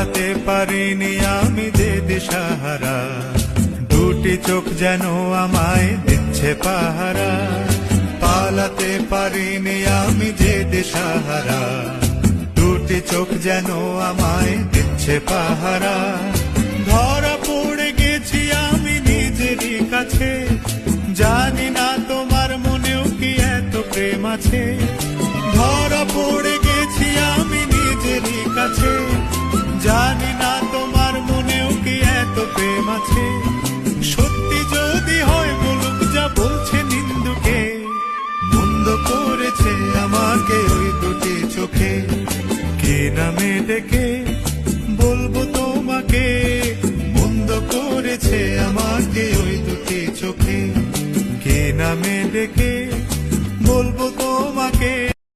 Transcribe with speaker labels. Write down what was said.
Speaker 1: পালাতে পারিনি আমি যে দিশাহারা, দুটি চোখ যেন আমায় দিচ্ছে পাহারা। পালাতে পারিনি আমি যে দিশাহারা, দুটি চোখ যেন আমায় দিচ্ছে পাহারা। ধরা পড়ে গেছি আমি নিজেরই কাছে, জানি না তোমার মনেও কি এত প্রেম আছে। ধরা পড়ে গেছি আমি নিজেরই কাছে, জানি না তোমার মনেও কি এত প্রেম আছে।